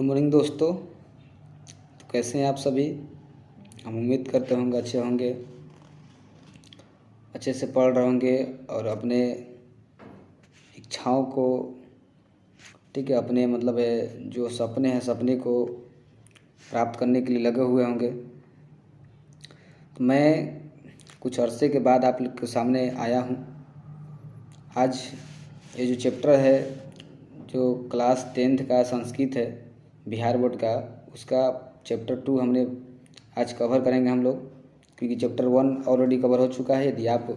Morning दोस्तों। तो कैसे हैं आप सभी। हम उम्मीद करते होंगे अच्छे होंगे, अच्छे से पढ़ रहे होंगे और अपने इच्छाओं को अपने जो सपने हैं सपने को प्राप्त करने के लिए लगे हुए होंगे। तो मैं कुछ अरसे के बाद आप लोग के सामने आया हूँ। आज ये जो चैप्टर है जो क्लास 10th का संस्कृत है बिहार बोर्ड का, उसका चैप्टर 2 हमने आज कवर करेंगे हम लोग, क्योंकि चैप्टर 1 ऑलरेडी कवर हो चुका है। यदि आप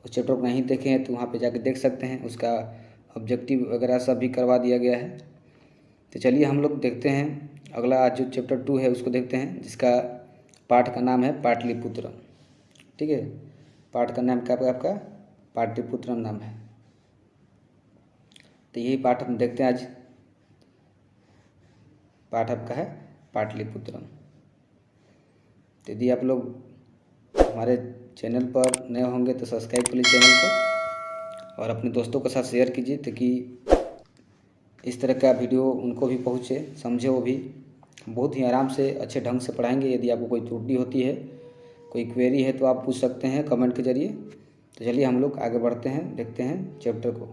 उस चैप्टर को नहीं देखे हैं तो वहाँ पे जाके देख सकते हैं, उसका ऑब्जेक्टिव वगैरह सब भी करवा दिया गया है। तो चलिए हम लोग देखते हैं अगला आज जो चैप्टर 2 है उसको देखते हैं, जिसका पाठ का नाम है पाटलिपुत्र। ठीक है, पाठ का नाम क्या आपका पाटलिपुत्रम नाम है। तो यही पाठ हम देखते हैं आज। पाठ आपका है पाटलिपुत्रम। तो यदि आप लोग हमारे चैनल पर नए होंगे तो सब्सक्राइब कर लीजिए चैनल को और अपने दोस्तों के साथ शेयर कीजिए, ताकि इस तरह का वीडियो उनको भी पहुँचे, समझे वो भी। बहुत ही आराम से अच्छे ढंग से पढ़ाएंगे। यदि आपको कोई त्रुटि होती है, कोई क्वेरी है तो आप पूछ सकते हैं कमेंट के जरिए। तो चलिए हम लोग आगे बढ़ते हैं, देखते हैं चैप्टर को।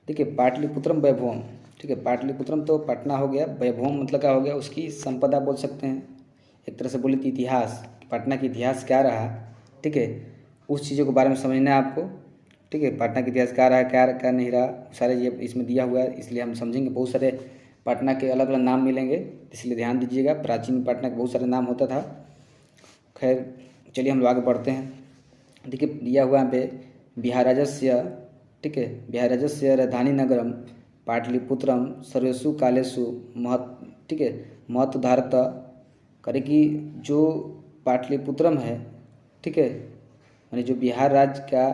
देखिए, पाटलिपुत्रम वैभवम। ठीक है, पाटलिपुत्रम तो पटना हो गया, वैभवम मतलब क्या हो गया, उसकी संपदा बोल सकते हैं। एक तरह से बोले तो इतिहास, पटना का इतिहास क्या रहा। ठीक है, उस चीज़ों के बारे में समझना है आपको। ठीक है, पटना का इतिहास क्या रहा, क्या नहीं रहा, सारे ये इसमें दिया हुआ है, इसलिए हम समझेंगे। बहुत सारे पटना के अलग अलग नाम मिलेंगे, इसलिए ध्यान दीजिएगा। प्राचीन पटना के बहुत सारे नाम होता था। खैर चलिए हम लोग आगे बढ़ते हैं। देखिए दिया हुआ यहाँ पे बिहाराजस्य, ठीक है, बिहाराजस्य राजधानी नगरम पाटलिपुत्रम सर्वेषु कालेषु ठीक है महत्वधारत करे कि जो पाटलिपुत्रम है, ठीक है, माने जो बिहार राज्य का,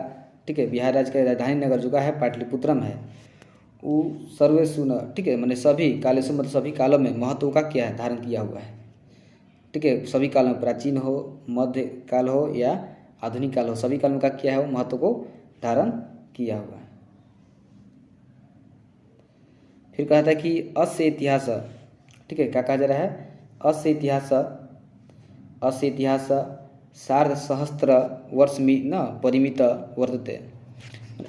ठीक है, बिहार राज्य का राजधानी नगर जो का है पाटलिपुत्रम है, वो सर्वेषु न, ठीक है, माने सभी कालेषु मतलब सभी कालों में महत्व का क्या है धारण किया हुआ है। ठीक है, सभी कालों में, प्राचीन हो, मध्य काल हो या आधुनिक काल हो, सभी काल में का किया है वो महत्व को धारण किया हुआ है। फिर कहा था कि अस्य इतिहास, ठीक है, क्या कहा जा रहा है, अस्य इतिहास सार्ध सहस्त्र वर्ष न परिमित वर्तते।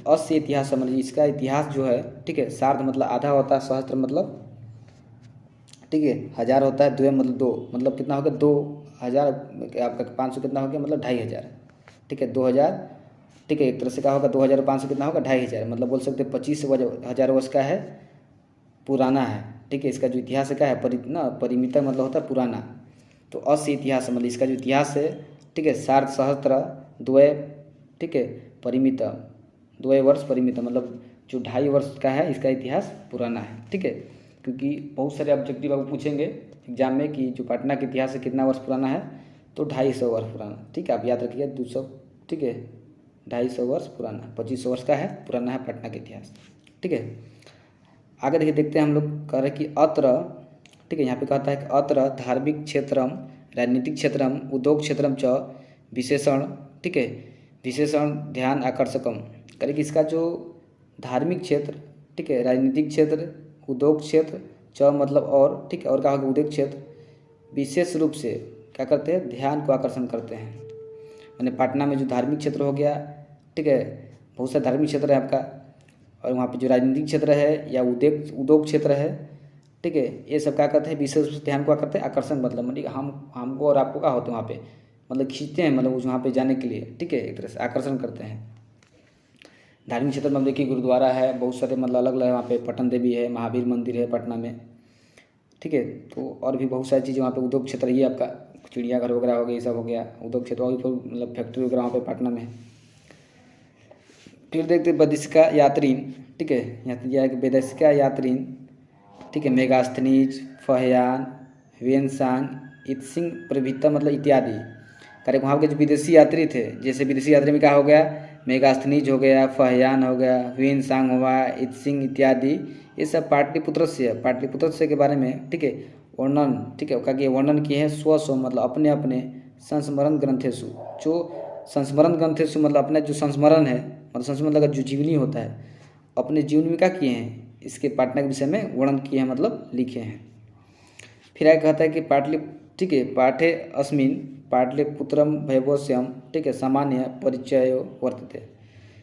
अस्य इतिहास मतलब इसका इतिहास जो है, ठीक है, सार्ध मतलब आधा होता है, सहस्त्र मतलब, ठीक है, 1000 होता है, द्वय मतलब 2, मतलब कितना हो गया 2000, आपका 500 कितना हो गया मतलब 2500। ठीक है, 2000, ठीक है, एक तरह से क्या होगा 2500 कितना होगा 2500, मतलब बोल सकते हैं 25,000 वर्ष का है, पुराना है। ठीक है, इसका जो इतिहास है क्या है परिमित मतलब होता है पुराना। तो अस्य इतिहास मतलब इसका जो इतिहास है, ठीक है, सार्ध सहस्त्र द्वय, ठीक है, परिमित, द्वय वर्ष परिमित मतलब जो 2.5 वर्ष का है, इसका इतिहास पुराना है। ठीक है, क्योंकि बहुत सारे ऑब्जेक्टिव आपको पूछेंगे एग्जाम में कि जो पटना का इतिहास है कितना वर्ष पुराना है, तो 250 वर्ष पुराना। ठीक है, आप याद रखिए 200, ठीक है, 250 वर्ष पुराना, 2500 वर्ष का है पुराना है पटना का इतिहास। ठीक है, आगे देखिए देखते हैं हम लोग कह रहे कि अत्र, ठीक है, यहाँ पे कहता है कि अत्र धार्मिक क्षेत्रम राजनीतिक क्षेत्रम उद्योग क्षेत्रम च विशेषण, ठीक है, विशेषण ध्यान आकर्षकम करे कि इसका जो धार्मिक क्षेत्र, ठीक है, राजनीतिक क्षेत्र, उद्योग क्षेत्र च मतलब और, ठीक है, और कहा उद्योग क्षेत्र विशेष रूप से क्या करते हैं, ध्यान को आकर्षण करते हैं। मैंने पटना में जो धार्मिक क्षेत्र हो गया, ठीक है, बहुत सारे धार्मिक क्षेत्र है आपका, और वहाँ पे जो राजनीतिक क्षेत्र है या उद्योग क्षेत्र है, ठीक है, ये सब क्या करते हैं विशेष रूप से ध्यान को करते हैं आकर्षण मतलब हमको और आपको क्या होते हैं वहाँ पे मतलब खींचते हैं, मतलब वहाँ पे जाने के लिए, ठीक है, एक तरह से आकर्षण करते हैं। धार्मिक क्षेत्र में देखिए गुरुद्वारा है, बहुत सारे मतलब अलग अलग वहाँ पे पटन देवी है, महावीर मंदिर है पटना में, ठीक है, तो और भी बहुत सारी चीज़ें वहाँ पे उद्योग क्षेत्र, ये आपका चिड़ियाघर वगैरह हो गया, ये सब हो गया उद्योग क्षेत्र, और भी मतलब फैक्ट्री वगैरह वहाँ पे पटना में। फिर देखते वैदेशिका यात्रीन, ठीक है, यहाँ दिया है कि वैदेशिका यात्रीन, ठीक है, मेगास्थनीज फहयान वेनसांग इत्सिंग प्रभृता मतलब इत्यादि करे। वहाँ के जो विदेशी यात्री थे, जैसे विदेशी यात्री में क्या हो गया, मेगास्थनीज हो गया, फहयान हो गया, वेनसांग हुआ, इत्सिंग इत्यादि, ये सब पाटलिपुत्र से के बारे में, ठीक है, वर्णन, ठीक है, क्या वर्णन किए हैं स्व मतलब अपने अपने संस्मरण ग्रंथेशु, जो संस्मरण ग्रंथेशु मतलब अपना जो संस्मरण है, मतलब संस्मरण मतलब जो जीवनी होता है, अपने जीवन में क्या किए हैं, इसके पटना के विषय में वर्णन किए हैं मतलब लिखे हैं। फिर आगे कहता है कि पाटली, ठीक है, पाठे अस्मिन् पाटलिपुत्रम वैभवस्यम, ठीक है, सामान्य परिचय वर्तते।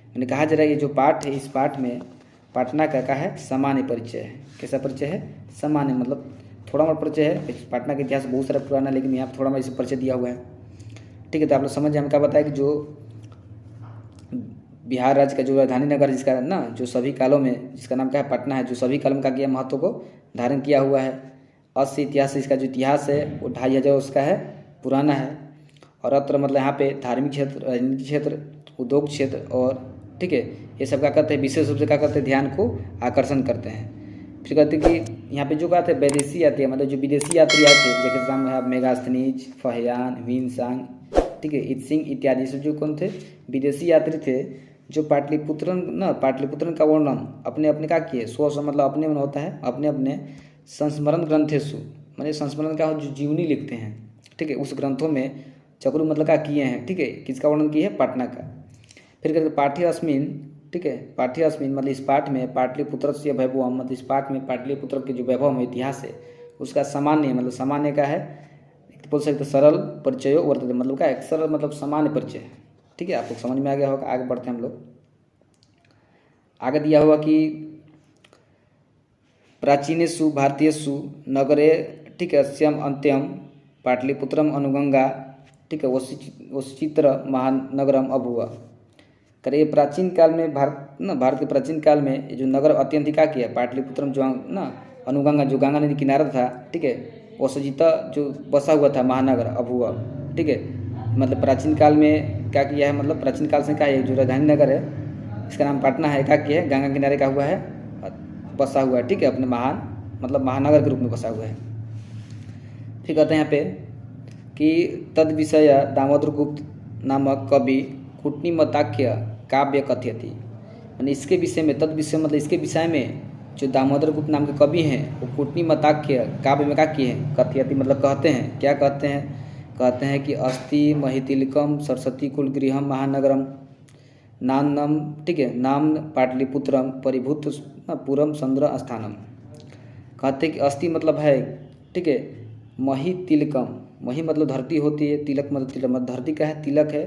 मैंने कहा जा रहा है ये जो पाठ है, इस पाठ में पाटना का है सामान्य परिचय है। कैसा परिचय है? सामान्य, मतलब थोड़ा मोटा परिचय है। पाटना का इतिहास बहुत सारा पुराना, लेकिन यहाँ पर थोड़ा मोटा इसे परिचय दिया हुआ है, ठीक है। तो आप लोग समझ, हमें क्या बताया कि जो बिहार राज्य का जो राजधानी नगर जिसका ना, जो सभी कालों में, जिसका नाम क्या है? पटना है, जो सभी कालों का किया महत्व को धारण किया हुआ है। अस्य इतिहास, इसका जो इतिहास है वो 2500 उसका है, पुराना है। और अत्र मतलब यहाँ पे धार्मिक क्षेत्र, राजनीतिक क्षेत्र, उद्योग क्षेत्र और, ठीक है, ये सब क्या करते हैं? विशेष रूप से क्या करते हैं? ध्यान को आकर्षण करते हैं। फिर कहते हैं कि यहाँ पे जो कहते हैं विदेशी आते हैं, मतलब जो विदेशी यात्री आते हैं, जैसे नाम है मेगास्थनीज, फहियान, विनसांग, ठीक है, इत्सिंग इत्यादि से जो कौन थे? विदेशी यात्री थे, जो पाटलिपुत्रन का वर्णन अपने अपने क्या किए? स्व मतलब अपने में होता है, अपने अपने संस्मरण ग्रंथेषु, मतलब संस्मरण का जो जीवनी लिखते हैं, ठीक है, उस ग्रंथों में चक्रु मतलब क्या किए हैं, ठीक है। किसका वर्णन किए हैं? पटना का। फिर कहते पाठ्य अस्मिन, ठीक है, पाठ्य अस्मिन मतलब इस पाठ में पाटलिपुत्र से वैभव, मतलब इस पाठ में पाटलिपुत्र के जो वैभव में इतिहास है उसका सामान्य, मतलब सामान्य का है, बोल सकते सरल परिचय वर्तते, मतलब क्या है? सरल मतलब सामान्य परिचय, ठीक है। आप लोग समझ में आ गया होगा। आगे बढ़ते हैं हम लोग। आगे दिया हुआ कि प्राचीनेषु भारतीयेषु नगरे, ठीक है, अस्यम अंत्यम पाटलिपुत्रम अनुगंगा, ठीक है, वशिचित्र महानगरम अभूव। करे प्राचीन काल में भारत के प्राचीन काल में जो नगर अत्यंत क्या किया? पाटलिपुत्रम जो ना अनुगंगा, जो गंगा नदी किनारा था, ठीक है, वशिचित्र जो बसा हुआ था महानगर अभूव, ठीक है। मतलब प्राचीन काल में क्या किया है? मतलब प्राचीन काल से क्या है? जो राजधानी नगर है, इसका नाम पटना है, क्या किया है? गंगा किनारे का हुआ है, बसा हुआ है, ठीक है, अपने मतलब महानगर के रूप में बसा हुआ है। फिर कहते हैं यहाँ पे कि तद विषय दामोदर गुप्त नामक कवि कूटनीमताख्य काव्य कथयति, यानी इसके विषय में, तद विषय मतलब इसके विषय में जो दामोदर गुप्त नाम के कवि हैं वो कूटनीमताख्य काव्य में क्या किए हैं? कथयति मतलब कहते हैं। क्या कहते हैं? कहते हैं कि अस्ति महितिलकम सरस्वती कुल गृहम महानगरम नान्नम, ठीक है, नाम पाटलिपुत्रम परिभूत पुरम चंद्र स्थानम। कहते हैं कि अस्ति मतलब है, ठीक है, मही तिलकम, मही मतलब धरती होती है, तिलक मतलब तिलक, मतलब धरती का है, तिलक है।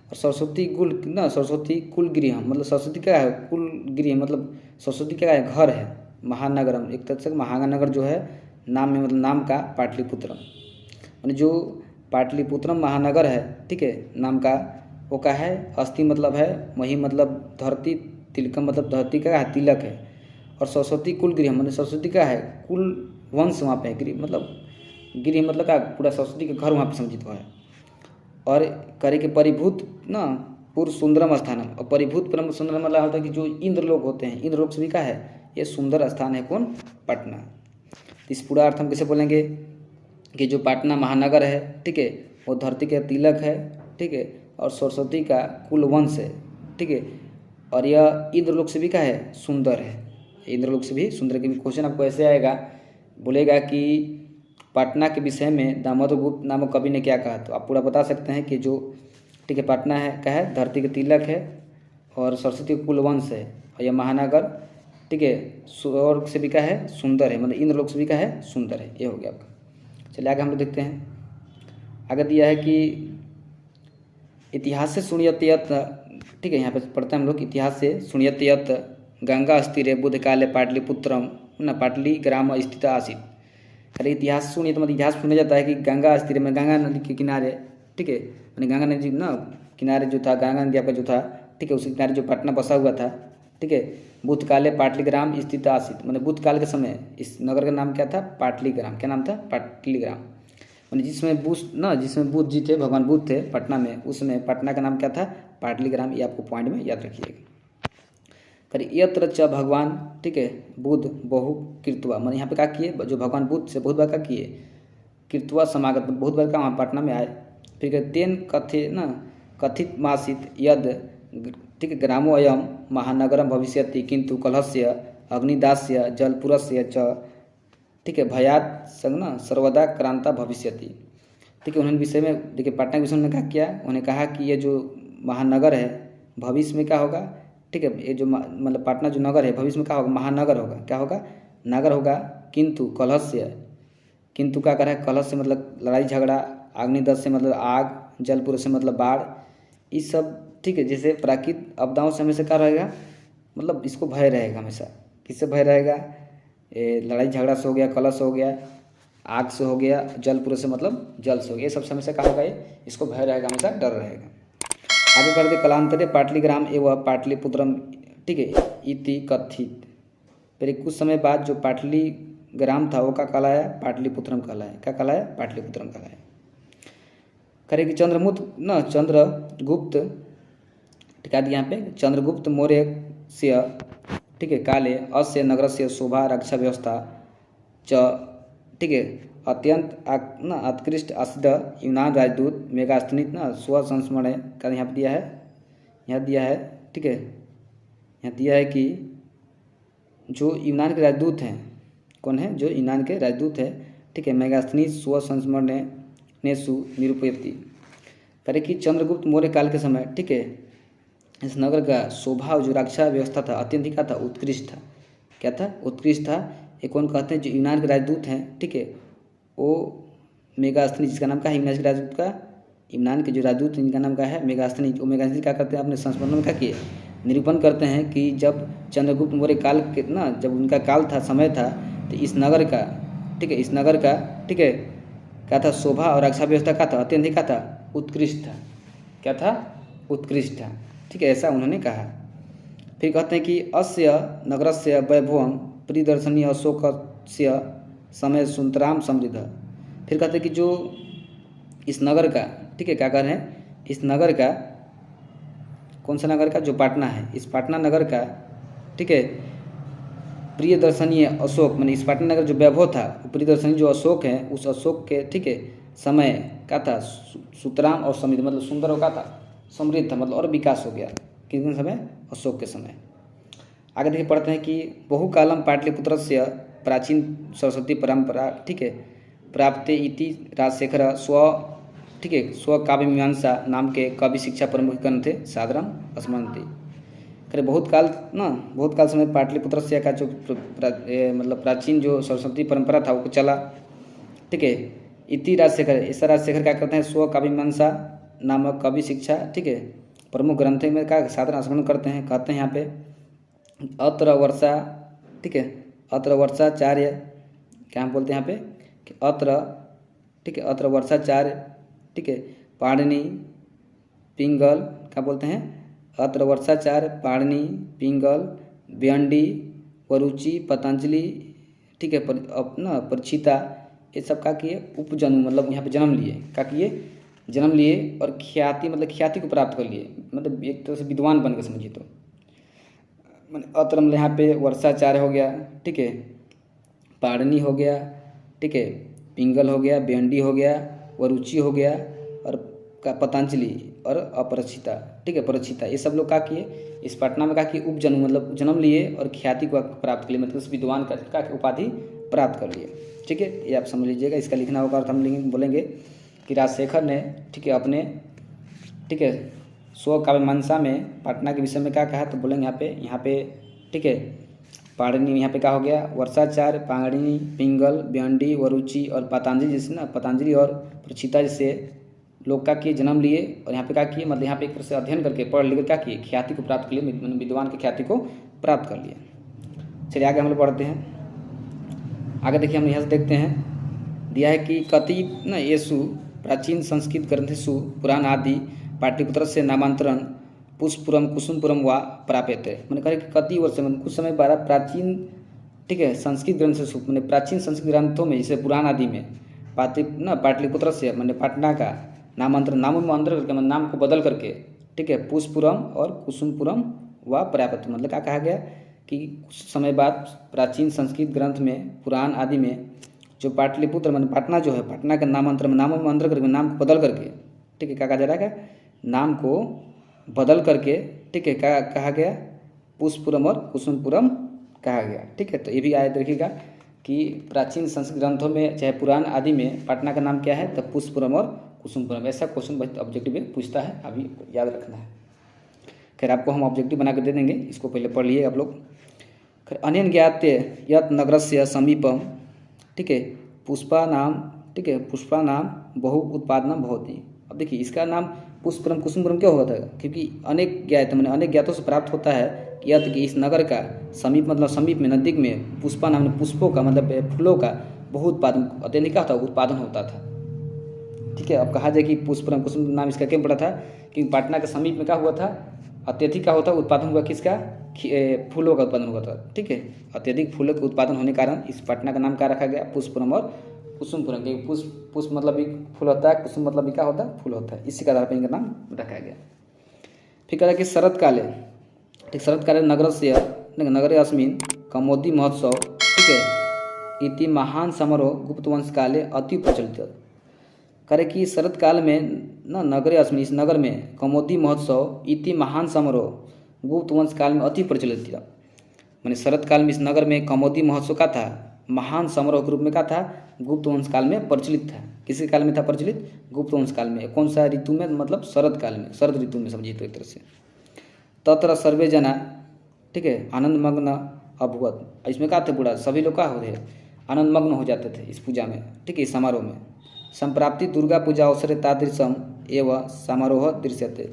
और सरस्वती कुल ना, सरस्वती कुल गृह मतलब सरस्वती क्या है? कुल गृह मतलब सरस्वती क्या है? घर है। महानगरम एक तरह से महानगर जो है नाम में, मतलब नाम का पाटलिपुत्रम, यानी जो पाटलिपुत्रम महानगर है, ठीक है, नाम का, वो क्या है? अस्थि मतलब है, मही मतलब धरती, तिलकम मतलब धरती का है, तिलक है। और सरस्वती कुल गृह मतलब सरस्वती का है, कुल वंश वहाँ पे है, गृह मतलब क्या? पूरा सरस्वती का घर वहाँ पे समझित हुआ है। और करे के परिभूत ना पूर्व सुंदरम स्थानम, और परिभूत परम सुंदरम मतलब होता है कि जो इंद्र लोग होते हैं, इंद्र लोग सभी का है, ये सुंदर स्थान है कौन? पटना। इस पूरा अर्थ हम कैसे बोलेंगे कि जो पटना महानगर है, ठीक है, वो धरती का तिलक है, ठीक है, और सरस्वती का कुल वंश है, ठीक है, और यह इंद्रलोक से भी क्या है? सुंदर है। इंद्रलोक से भी सुंदर के क्वेश्चन आपको ऐसे आएगा, बोलेगा कि पटना के विषय में दामोदर गुप्त नामक कवि ने क्या कहा, तो आप पूरा बता सकते हैं कि जो, ठीक है, पटना है क्या है? धरती का तिलक है और सरस्वती का कुल वंश है, और यह महानगर, ठीक है, स्वर्ग से भी क्या है? सुंदर है, मतलब इंद्रलोक से भी क्या है? सुंदर है। ये हो गया आपका। चलिए आगे हम लोग देखते हैं। आगे दिया है कि इतिहास से सुनियत यत, ठीक है, यहाँ पे पढ़ते हैं हम लोग, इतिहास से सुनियत यत गंगा अस्थिरे बुद्ध काले पाटलिपुत्रम न पाटली ग्राम स्थित आसित। अरे इतिहास सुनिए तो मतलब इतिहास सुना जाता है कि गंगा अस्थिरे में, गंगा नदी के किनारे, ठीक है, मैंने गंगा नदी ना किनारे जो था, गंगा नदी आपका जो था, ठीक है, उसी किनारे जो पटना बसा हुआ था, ठीक है, बुद्ध काले पाटलीग्राम स्थित आसित, मतलब बुद्ध काल के समय इस नगर का नाम क्या था? पाटलीग्राम। क्या नाम था? पाटलीग्राम। मैंने जिसमें बुद्ध जी थे, भगवान बुद्ध थे पटना में, उसमें पटना का नाम क्या था? पाटलीग्राम। ये आपको पॉइंट में याद रखिएगा। फिर यत्र च भगवान, ठीक है, बुद्ध बहु कृत्वा, मतलब यहाँ पे क्या किए? जो भगवान बुद्ध से बहुत बार क्या किए? कृत्वा समागत, बहुत बार का वहाँ पटना में आए। फिर तेन कथित मासित यद, ठीक है, ग्रामो अयम महानगरम भविष्यति किंतु कलहस्य अग्निदास्य जलपुरस्य च, ठीक है, भयात संग सर्वदा क्रांता भविष्यति। ठीक है, उन्होंने विषय में, देखिए पटना के विषय में क्या किया? उन्होंने कहा कि ये जो महानगर है भविष्य में क्या होगा? ठीक है, ये जो मतलब पटना जो नगर है भविष्य में क्या होगा? महानगर होगा। क्या होगा? नगर होगा। किंतु कलहस्य, किंतु का कर है कलह से मतलब लड़ाई झगड़ा, अग्निदत्त से मतलब आग, जलपुर से मतलब बाढ़, इस सब ठीक है। जैसे प्राकृतिक आपदाओं से हमेशा क्या रहेगा, मतलब इसको भय रहेगा हमेशा। किससे भय रहेगा, लड़ाई झगड़ा से हो गया, कलह से हो गया, आग से हो गया, जलपुर से मतलब जल से हो गया, ये सब हमेशा क्या होगा, ये इसको भय रहेगा, हमेशा डर रहेगा। आगे कर दे कलांतरे पाटलिग्राम एवं पाटलिपुत्रम, ठीक है, इति कथित। फिर कुछ समय बाद जो पाटलिग्राम था वो क्या कहलाया, पाटलिपुत्रम कहलाया। क्या कहलाया, पाटलिपुत्रम कहलाया। करेगी चंद्रगुप्त, ठीक है, यहाँ पे चंद्रगुप्त मौर्य से, ठीक है, काले अस्य नगर से शोभा रक्षा व्यवस्था च, ठीक है, अत्यंत उत्कृष्ट असिद्ध यूनान राजदूत मेगास्थनित स्वसंस्मरण का यहाँ पर दिया है, यहाँ दिया है, ठीक है, यहाँ दिया है कि जो यूनान के राजदूत हैं, कौन है, जो यूनान के राजदूत है, ठीक है, मेगास्थनीत स्वसंस्मरण नेसु निरूपयति। करे कि चंद्रगुप्त मौर्य काल के समय, ठीक है, इस नगर का शोभा जो रक्षा व्यवस्था था अत्यंत ही क्या था, उत्कृष्ट था। क्या था, उत्कृष्ट था। ये कौन कहते हैं, जो यूनान के राजदूत हैं, ठीक है, वो मेगास्थनी, जिसका नाम क्या है, यूनान के राजदूत का, यूनान के जो राजदूत जिनका नाम क्या है, मेगास्थनी। वो मेगास्थनी क्या करते हैं, अपने संस्मरण में क्या किए, निरूपण करते हैं कि जब चंद्रगुप्त मौर्य काल के जब उनका काल था, समय था, तो इस नगर का, ठीक है, इस नगर का, ठीक है, क्या था, शोभा और रक्षा व्यवस्था का था अत्यंत ही क्या था, उत्कृष्ट था। क्या था, उत्कृष्ट था, ठीक है, ऐसा उन्होंने कहा। फिर कहते हैं कि अस्य नगरस्य वैभवम प्रियदर्शनीय अशोकस्य समय सुंतराम समृद्ध। फिर कहते हैं कि जो इस नगर का, ठीक है, क्या कर रहे हैं, इस नगर का, कौन सा नगर का, जो पाटना है, इस पाटना नगर का, ठीक है, प्रिय दर्शनीय अशोक, मैंने इस पाटना नगर जो वैभव था, प्रिय दर्शनीय जो अशोक है, उस अशोक के, ठीक है, समय क्या था, सुतराम और समृद्ध, मतलब सुंदर होगा था, समृद्ध था, मतलब और विकास हो गया। कितने समय, अशोक के समय। आगे देखिए पढ़ते हैं कि बहुकालम पाटलिपुत्र से प्राचीन सरस्वती परंपरा, ठीक है, प्राप्ते इति राजशेखर स्व, ठीक है, स्व काव्य मीमांसा नाम के कवि शिक्षा प्रमुख कर्ण थे, साधारण स्मरणती। खैर बहुत काल समय पाटलिपुत्र से का जो मतलब प्राचीन जो सरस्वती परंपरा था वो चला, ठीक है। इति राजशेखर, ऐसा राजशेखर क्या करते हैं, स्व काव्य मीमांसा नामक कवि शिक्षा, ठीक है, प्रमुख ग्रंथ में का साधारण स्मरण करते हैं। कहते हैं यहाँ पे अत्र वर्षा, ठीक है, अत्र वर्षाचार्य, क्या हम बोलते हैं यहाँ पे कि अत्र, ठीक है, अत्र वर्षाचार्य, ठीक है, पाणिनि पिंगल, क्या बोलते हैं, अत्र वर्षाचार्य, पाणिनि पिंगल, व्यंडी, वरुचि, पतंजलि, ठीक है, अपना परिचिता, ये सब का किए उपजन्म, मतलब यहाँ पे जन्म लिए, क्या किए, जन्म लिए, और ख्याति, मतलब ख्याति को प्राप्त कर लिए, मतलब एक तरह से विद्वान बन के समझिए। तो अत्र मतलब यहाँ पे वर्षाचार्य हो गया, ठीक है, पाणिनि हो गया, ठीक है, पिंगल हो गया, व्यंडी हो गया, वरुचि हो गया, और का पतंजलि और अपरिचिता, ठीक है, परिचिता, ये सब लोग क्या किए, इस पटना में क्या किए, उपजन्म, मतलब जन्म लिए और ख्याति को प्राप्त कर लिए, मतलब उस विद्वान का उपाधि प्राप्त कर लिए। ठीक है, ये आप समझ लीजिएगा। इसका लिखना होगा और हम बोलेंगे कि राजशेखर ने, ठीक है, अपने, ठीक है, स्व काव्य मीमांसा में पटना के विषय में क्या कहा, तो बोलेंगे यहाँ पे, ठीक है, पाणिनि, यहाँ पे क्या हो गया, वर्षाचार्य, पाणिनि, पिंगल, व्यंडी, वरुचि और पतंजलि, जैसे पतंजलि और परिचिता जैसे लोग क्या किए, जन्म लिए, और यहाँ पे क्या किए, मतलब यहाँ पे एक तरह से अध्ययन करके पढ़ लिख क्या किए, ख्याति को प्राप्त कर लिए, विद्वान की ख्याति को प्राप्त कर लिए। चलिए आगे हम लोग पढ़ते हैं। आगे देखिए हम यहाँ से देखते हैं, दिया है कि कति येषु प्राचीन संस्कृत ग्रंथेषु पुराण आदि पाटलिपुत्र से नामांतरण पुष्पपुरम कुसुमपुरम व प्राप्यते। मैंने कहा कि कति वर्ष में कुछ समय बाद प्राचीन, ठीक है, संस्कृत ग्रंथ से, मैंने प्राचीन संस्कृत ग्रंथों में जैसे पुराण आदि में पाटलिपुत्र से, मैंने पटना का नामांतरण, नामों में अंतर करके, मतलब नाम को बदल करके, ठीक है, पुष्पपुरम और कुसुमपुरम व प्राप्त, मतलब क्या कहा गया कि कुछ समय बाद प्राचीन संस्कृत ग्रंथ में पुराण आदि में जो पाटलिपुत्र मतलब पटना जो है, पटना का नामांतरण, नामों में अंतर करके, नाम को बदल करके, ठीक है, क्या कहा जा रहा है, नाम को बदल करके, ठीक है, क्या कहा गया, पुष्पपुरम और कुसुमपुरम कहा गया। ठीक है, तो ये भी याद रखिएगा कि प्राचीन संस्कृत ग्रंथों में चाहे पुराण आदि में पटना का नाम क्या है, तो पुष्पपुरम और कुसुमपुरम। ऐसा क्वेश्चन ऑब्जेक्टिव में पूछता है, अभी याद रखना है। खैर आपको हम ऑब्जेक्टिव बना कर दे देंगे, इसको पहले पढ़ लिए आप लोग। खैर अनेन ज्ञाते यत् नगरस्य समीपम, ठीक है, पुष्पा नाम, ठीक है, पुष्पा नाम बहु उत्पादनम भवति। अब देखिए इसका नाम पुष्पपुरम कुसुमपुरम क्यों होता है, क्योंकि अनेक ज्ञात मैंने अनेक ज्ञातों से प्राप्त होता है कि यह कि इस नगर का समीप मतलब समीप में नज़दीक में पुष्पा नाम पुष्पों का मतलब फूलों का बहु उत्पादन अत्यधिक होता उत्पादन होता था। ठीक है, अब कहा जाए कि पुष्पपुरम कुसुम नाम इसका क्यों पड़ा था, क्योंकि पटना के समीप में क्या हुआ था, अत्यधिक का होता उत्पादन हुआ किसका, फूलों का उत्पादन हुआ था। ठीक है, अत्यधिक फूलों के उत्पादन होने के कारण इस पटना का नाम क्या रखा गया, पुष्पपुरम और कुसुमपुरम। क्योंकि पुष्प मतलब भी फूल होता है, कुसुम मतलब भी क्या होता है, फूल होता है। इसी के आधार पर इनका नाम रखा गया। फिर कहा कि शरत काले, ठीक, शरत काले नगरे अस्मिन् कमोदी महोत्सव, ठीक है, इति महान समारोह गुप्तवंश काले अति प्रचलित। करे कि शरत काल में न नगरे अस्मिन्, इस नगर में कमोदी महोत्सव इति महान समारोह गुप्तवंश काल में अति प्रचलित था। मैंने शरत काल में इस नगर में कमोदी महोत्सव का था महान समारोह के रूप में क्या था, गुप्तवंश काल में प्रचलित था। किसी काल में था प्रचलित, गुप्तवंश काल में। कौन सा ऋतु में, मतलब शरद काल में, शरद ऋतु में समझिए तो एक तरह से। तत्र सर्वे जना, ठीक है, आनंदमग्न अभूवत। इसमें क्या थे, पूरा सभी लोग क्या हो रहे, आनंदमग्न हो जाते थे इस पूजा में, ठीक है, इस समारोह में। संप्राप्ति दुर्गा पूजा अवसरे तादृशम एवं समारोह दृश्यते।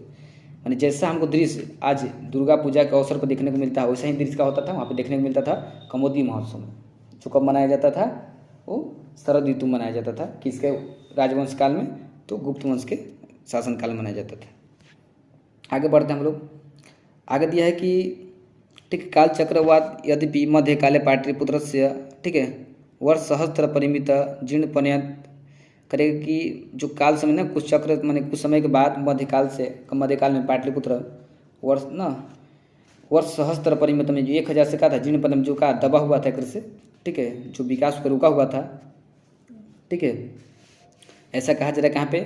माने जैसा हमको दृश्य आज दुर्गा पूजा के अवसर पर देखने को मिलता है, वैसा ही दृश्य का होता था वहाँ पे देखने को मिलता था कमोदी महोत्सव में। जो कब मनाया जाता था, वो शरद ऋतु में मनाया जाता था। किसके राजवंश काल में, तो गुप्त वंश के शासन काल में मनाया जाता था। आगे बढ़ते हैं हम लोग। आगे दिया है कि ठीक, काल चक्रवात यद्यपि मध्य काले पाटलिपुत्र से, ठीक है, वर्ष सहस्त्र परिमित जीर्ण पनयत। करेगा कि जो काल समय ना कुछ चक्र माने कुछ समय के बाद मध्यकाल में पाटलिपुत्र वर्ष सहस्त्र परिमित में जो 1000 से का था, जीर्ण पनम जो का दबा हुआ था एक से, ठीक है, जो विकास को रुका हुआ था। ठीक है, ऐसा कहा जा रहा है कहाँ पे,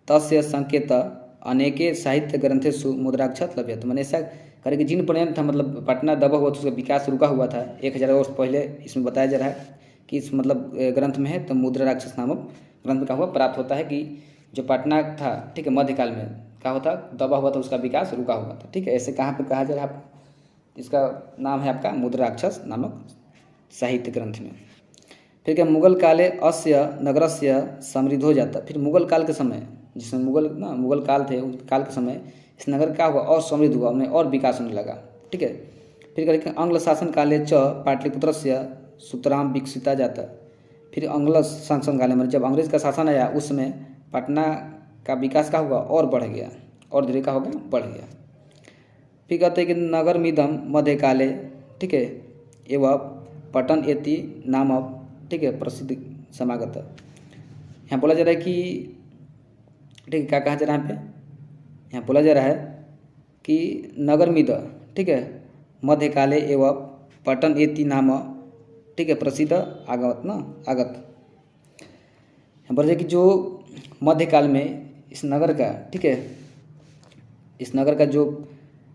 तस्य संकेत अनेके साहित्य ग्रंथेषु मुद्राक्षत लभ्यते। मैंने ऐसा करे कि जीर्ण पनयन था, मतलब पटना दबा हुआ था, उसका विकास रुका हुआ था 1000 वर्ष पहले। इसमें बताया जा रहा है कि इस मतलब ग्रंथ में है, तो मुद्रा राक्षस नामक ग्रंथ का हुआ प्राप्त होता है कि जो पटना था, ठीक है, मध्यकाल में क्या होता, दबा हुआ था, उसका विकास रुका हुआ था। ठीक है, ऐसे कहाँ पे कहा जा रहा है आपको, इसका नाम है आपका मुद्रा राक्षस नामक साहित्य ग्रंथ में। फिर क्या, मुगल काले अस्य नगरस्य समृद्ध हो जाता। फिर मुगल काल के समय, जिसमें मुगल काल थे, उस काल के समय इस नगर क्या हुआ, और समृद्ध हुआ, उन्हें और विकास होने लगा। ठीक है, फिर क्या, आंग्ल शासन काले च पाटलिपुत्रस्य सुतराम विकसिता जाता। फिर आंग्ल शासन काल में जब अंग्रेज का शासन आया, उस समय पटना का विकास का हुआ और बढ़ गया, और धीरे का हो गया, बढ़ गया। फिर कहते हैं कि नगर मिदम मध्यकाले, ठीक है, एवं पटन एति नाम, ठीक है, प्रसिद्ध समागत। यहाँ बोला जा रहा है कि, ठीक है, क्या कहा जा रहा है यहाँ पे, यहाँ बोला जा रहा है कि नगर मिद, ठीक है, मध्यकाले एवं पटन एति नाम, ठीक है, प्रसिद्ध आगत। यहाँ बोला जाए कि जो मध्यकाल में इस नगर का, ठीक है, इस नगर का जो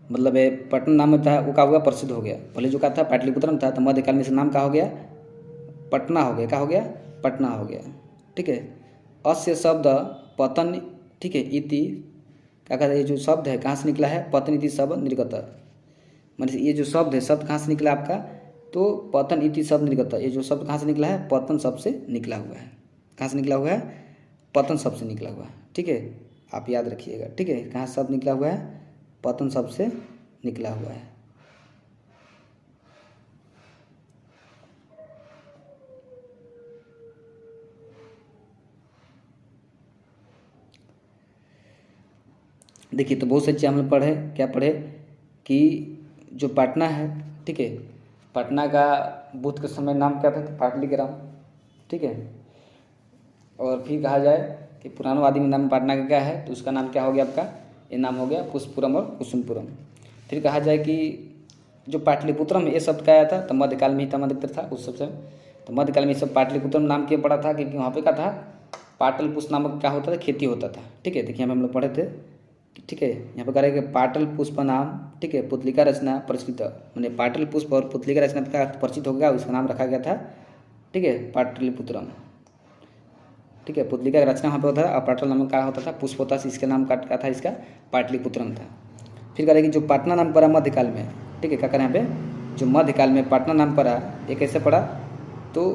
मतलब है पटना नाम था, वो क्या हुआ, प्रसिद्ध हो गया। पहले जो का था पाटलिपुत्रम था, तो मध्यकाल में इसका नाम क्या हो गया, पटना हो गया। क्या हो गया, पटना हो गया। ठीक है, अस्य शब्द पतन, ठीक है, इति क्या कहता है, ये जो शब्द है कहाँ से निकला है, पतन इति शब्द निर्गत। मतलब ये जो शब्द है, शब्द कहाँ से निकला आपका, तो पतन इति शब्द निर्गत। ये जो शब्द कहाँ से निकला है, पतन शब्द से निकला हुआ है। कहाँ से निकला हुआ है, पतन शब्द से निकला हुआ है। ठीक है, आप याद रखिएगा। ठीक है, कहाँ शब्द निकला हुआ है, पतन शब्द से निकला हुआ है। देखिए, तो बहुत सारी चीज़ हमने पढ़े, क्या पढ़े कि जो पटना है, ठीक है, पटना का बुद्ध के समय नाम क्या था, तो पाटलिग्राम। ठीक है, और फिर कहा जाए कि पुराणवादी में नाम पटना का क्या है, तो उसका नाम क्या हो गया आपका, ये नाम हो गया पुष्पपुरम और कुसुमपुरम। फिर कहा जाए कि जो पाटलिपुत्रम ये शब्द का आया था, तो मध्यकाल में ही था, मध्यकाल था उस सबसे। तो मध्यकाल में सब पाटलिपुत्रम नाम क्यों पड़ा था, क्योंकि वहाँ पे क्या था, पाटल पुष्प नामक क्या होता था, खेती होता था। ठीक है, देखिए हम लोग पढ़े थे। ठीक है, यहाँ पर कह रहे हैं कि पाटल पुष्प नाम, ठीक है, पुतलिका रचना परिचित, मैंने पाटल पुष्प और पुतलिका रचना का परिचित हो गया, उसका नाम रखा गया था, ठीक है, पाटलिपुत्रम। ठीक है, पुतलिका का रचना वहाँ पे होता था, और पाटल नाम का होता था, पुष्प होता था, इसका नाम का था, इसका पाटलिपुत्रम था। फिर कह रहे हैं कि जो पटना नाम पड़ा मध्यकाल में, ठीक है, क्या करें यहाँ पे, जो मध्यकाल में पटना नाम पड़ा, ये कैसे पड़ा, तो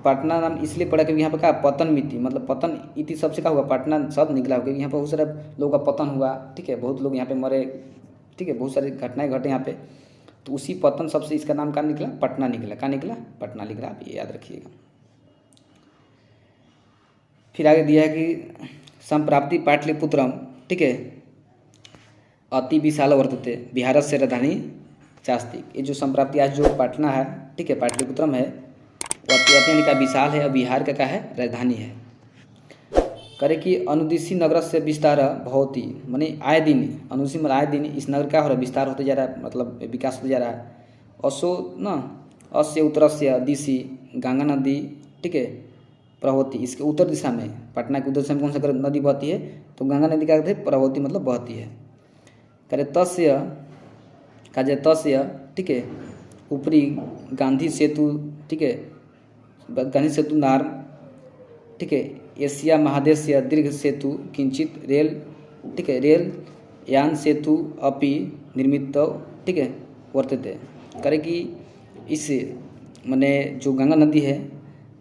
पटना नाम इसलिए पड़ा क्योंकि यहाँ पे क्या पतन मिति, मतलब पतन इति सबसे क्या हुआ, पटना शब्द निकला होगा, क्योंकि यहाँ पे बहुत सारे लोगों का पतन हुआ, ठीक है, बहुत लोग यहाँ पे मरे, ठीक है, बहुत सारी घटनाएं घटे यहाँ पे, तो उसी पतन सबसे इसका नाम क्या निकला, पटना निकला। क्या निकला, पटना निकला, आप ये याद रखिएगा। फिर आगे दिया है कि संप्राप्ति पाटलिपुत्रम, ठीक है, अति विशाल वर्तते बिहारस्य राजधानी चास्ति। ये जो संप्राप्ति आज जो पटना है, ठीक है, पाटलिपुत्रम है, वो अत्यंत का विशाल है और बिहार का क्या है, राजधानी है। करे कि अनुदिशी नगर से विस्तार बहुत ही, माने आए दिन, अनुदिशी मतलब आए दिन इस नगर क्या हो रहा है, विस्तार होते जा रहा है, मतलब विकास होते जा रहा है। असो न अस्य उत्तर से दिशी गंगा नदी, ठीक है, प्रवती, इसके उत्तर दिशा में, पटना के उत्तर दिशा में कौन सा नदी बहती है, तो गंगा नदी क्या कहते हैं, प्रवती मतलब बहती है। करे तस्य का जे तस्य, ठीक है, ऊपरी गांधी सेतु, ठीक है, गांधी सेतु नार, ठीक है, एशिया महादेशीय दीर्घ सेतु किंचित रेल, ठीक है, रेल यान सेतु अपि निर्मित, ठीक है, वर्तते। करे कि इस माने जो गंगा नदी है,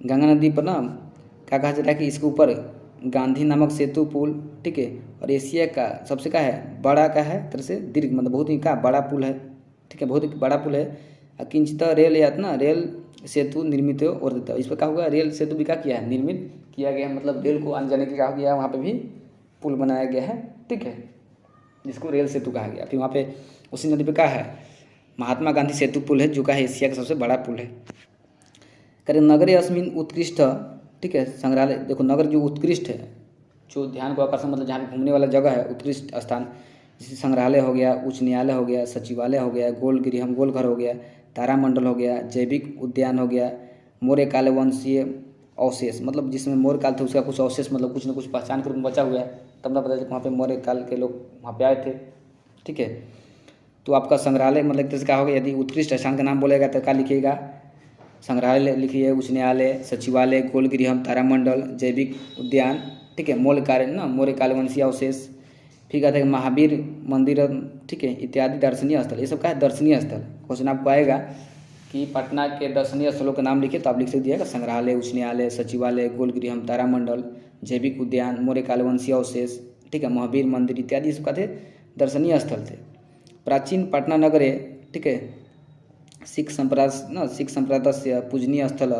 गंगा नदी पर ना क्या कहा जाता है कि इसके ऊपर गांधी नामक सेतु पुल, ठीक है, और एशिया का सबसे क्या है, बड़ा का है तरह से दीर्घ, मतलब बहुत ही क्या बड़ा पुल है, ठीक है, बहुत ही बड़ा पुल है। किंचित रेल यात ना रेल सेतु निर्मित वर्तित, इस पर क्या हुआ, रेल सेतु भी क्या किया है, निर्मित किया गया है, मतलब रेल को आने जाने के क्या हो गया, वहाँ पे भी पुल बनाया गया है, ठीक है, जिसको रेल सेतु कहा गया। फिर वहाँ पे उसी नदी पे क्या है, महात्मा गांधी सेतु पुल है, जो का है एशिया का सबसे बड़ा पुल है। करे नगरे अस्मिन उत्कृष्ट, ठीक है, संग्रहालय, देखो नगर जो उत्कृष्ट है, जो ध्यान को आकर्षण, मतलब जहाँ पे घूमने वाला जगह है, उत्कृष्ट स्थान, जैसे संग्रहालय हो गया, उच्च न्यायालय हो गया, सचिवालय हो गया, गोल गृहम गोल घर हो गया, तारामंडल हो गया, जैविक उद्यान हो गया, मौर्य काल वंशीय अवशेष, मतलब जिसमें मौर्य काल थे उसका कुछ अवशेष, मतलब कुछ न कुछ पहचान के रूप में बचा हुआ है, तब ना पता चला वहाँ पे मौर्य काल के लोग वहाँ पे आए थे, ठीक है। तो आपका संग्रहालय मतलब एक तरह से क्या होगा, यदि उत्कृष्ट स्थान का नाम बोलेगा तो क्या लिखिएगा, संग्रहालय लिखिए, उच्च न्यायालय, सचिवालय, गोल गृहम, तारामंडल, जैविक उद्यान, ठीक है, मौर्य काल वंशीय अवशेष। फिर कहते हैं महावीर मंदिर, ठीक है, इत्यादि दर्शनीय स्थल, ये सब क्या है, दर्शनीय स्थल। क्वेश्चन आपको आएगा कि पटना के दर्शनीय स्थलों का नाम लिखिए, तो आप लिख दीजिएगा संग्रहालय, उच्च न्यायालय, सचिवालय, गोल गृहम, तारामंडल, जैविक उद्यान, मौर्य काल वंशीय अवशेष, ठीक है, महावीर मंदिर इत्यादि सब कहते दर्शनीय स्थल थे। प्राचीन पटना नगरे, ठीक है, सिख संप्रदाय से पूजनीय स्थल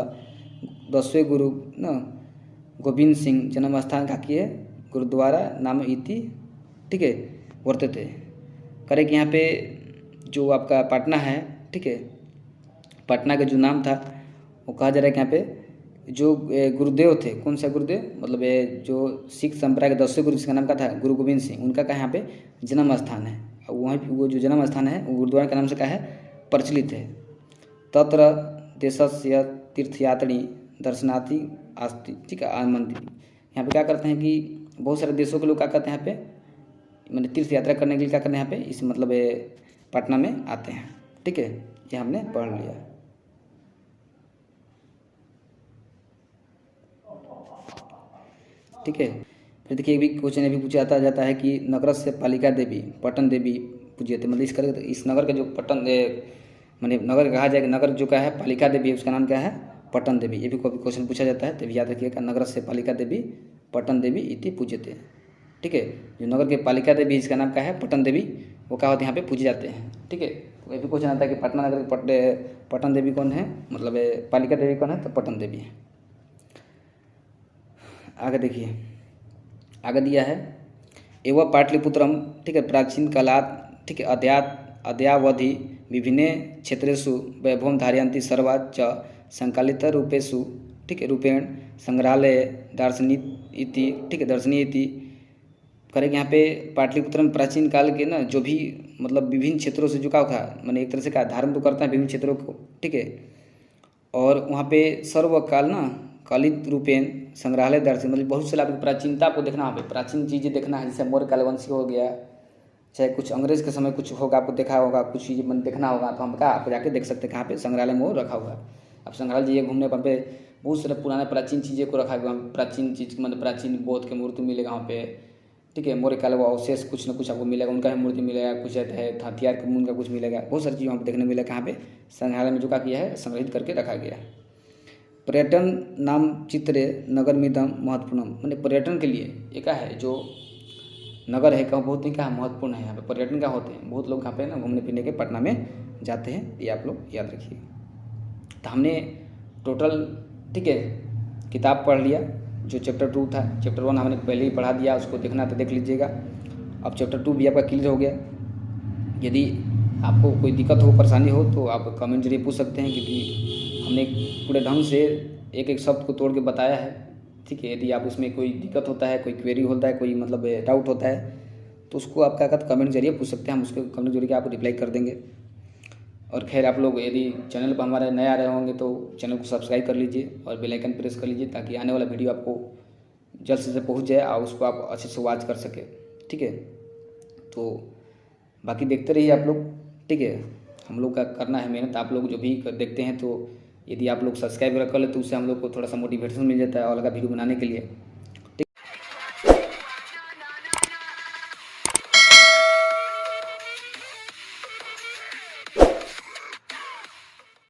10वें गुरु न गोविंद सिंह जन्म स्थान का किए गुरुद्वारा नाम इति, ठीक है, वर्तते। करे कि यहाँ पे जो आपका पटना है, ठीक है, पटना का जो नाम था वो कहा जा रहा है कि यहाँ पे जो गुरुदेव थे, कौन सा गुरुदेव, मतलब जो सिख संप्रदाय के 10वें गुरु जिसका नाम का था गुरु गोविंद सिंह, उनका क्या यहाँ पे जन्म स्थान है, और वहीं वो जो जन्म स्थान है वो गुरुद्वारा के नाम से क्या है, प्रचलित है। तत्र देशस्य तीर्थयात्री दर्शनार्थी आस्ति, ठीक है, मंदिर, यहाँ पे क्या करते हैं कि बहुत सारे देशों के लोग क्या करते हैं यहाँ पे, मैंने तीर्थ यात्रा करने के लिए क्या करते हैं यहाँ पे, इस मतलब पटना में आते हैं, ठीक है, ये हमने पढ़ लिया। ठीक है, फिर देखिए एक भी क्वेश्चन ये भी पूछा जाता है कि नगर से पालिका देवी पटन देवी पूजिए थे, मतलब इस नगर का जो पटन मैंने नगर कहा जाए, नगर जो क्या है पालिका देवी उसका नाम क्या है, पटन देवी, ये भी कोई क्वेश्चन पूछा जाता है, तभी याद रखिएगा, नगर से पालिका देवी पटन देवी इति पूज्यते, ठीक है, जो नगर के पालिका देवी इसका नाम क्या है, पटन देवी, वो क्या होते हैं यहाँ पे पूजे जाते हैं, ठीक है। तो ये भी क्वेश्चन आता है कि पटना नगर के पटन देवी कौन है, मतलब पालिका देवी कौन है, तो पटन देवी है। आगे देखिए, आगे दिया है एवं पाटलिपुत्रम, ठीक है, प्राचीन काला, ठीक है, अद्यावधि विभिन्न क्षेत्रेषु वैभवं धारयन्ति सर्वा च संकलित रूपेषु, ठीक है, रूपेण संग्रहालय दार्शनिक इति, ठीक है, दर्शनीय इति। करेंगे यहाँ पे पाटलिपुत्र में प्राचीन काल के ना जो भी मतलब विभिन्न क्षेत्रों से जो का था, मैंने एक तरह से का धारण तो करता है विभिन्न क्षेत्रों को, ठीक है, और वहाँ पे सर्वकाल ना कालित रूपेण संग्रहालय दर्शन, मतलब बहुत से आपकी प्राचीनता को देखना, वहाँ पे प्राचीन चीज़ें देखना है, जैसे मौर्य कालवंशी हो गया, चाहे कुछ अंग्रेज के समय कुछ होगा आपको देखा होगा, कुछ चीज़ मन देखना होगा, तो हम क्या आप जाके देख सकते हैं कहाँ पे संग्रहालय में वो रखा हुआ है। आप संग्रहालय जाइए घूमने पर पे बहुत सारे पुराने प्राचीन चीज़ें को रखा हुआ, प्राचीन चीज़ मतलब प्राचीन बौद्ध के मूर्ति मिलेगा वहाँ पे, ठीक है, मौर्य काल अवशेष कुछ ना कुछ आपको मिलेगा, उनका भी मूर्ति मिलेगा, कुछ है हथियार के उनका कुछ मिलेगा, बहुत सारी चीज़ वहाँ पे देखने मिलेगा, कहाँ पे संग्रहालय में जो क्या किया है संग्रहित करके रखा गया है। पर्यटन नाम चित्रे नगर मिदम महत्वपूर्णम, मैंने पर्यटन के लिए एक है जो नगर है का बहुत ही क्या महत्वपूर्ण है। यहाँ पे पर्यटन का होते हैं, बहुत लोग यहाँ पे ना घूमने फिरने के पटना में जाते हैं, ये आप लोग याद रखिए। तो हमने टोटल ठीक है किताब पढ़ लिया, जो चैप्टर 2 था। चैप्टर 1 हमने पहले ही पढ़ा दिया, उसको देखना तो देख लीजिएगा। अब चैप्टर 2 भी आपका क्लियर हो गया। यदि आपको कोई दिक्कत हो, परेशानी हो तो आप कमेंट जरिए पूछ सकते हैं, क्योंकि हमने पूरे ढंग से एक एक शब्द को तोड़ के बताया है, ठीक है। यदि आप उसमें कोई दिक्कत होता है, कोई क्वेरी होता है, कोई मतलब डाउट होता है, तो उसको आप क्या कहते कमेंट जरिए पूछ सकते हैं, हम उसके कमेंट जरिए आप रिप्लाई कर देंगे। और खैर आप लोग यदि चैनल पर हमारे नए आ रहे होंगे तो चैनल को सब्सक्राइब कर लीजिए और बेल आइकन प्रेस कर लीजिए, ताकि आने वाला वीडियो आपको जल्द से पहुंच जाए और उसको आप अच्छे से वॉच कर सके, ठीक है। तो बाकी देखते रहिए आप लोग, ठीक है। हम लोग का करना है मेहनत, आप लोग जो भी देखते हैं तो यदि आप लोग सब्सक्राइब कर ले तो उससे हम लोग को थोड़ा सा मोटिवेशन मिल जाता है और लगा वीडियो बनाने के लिए।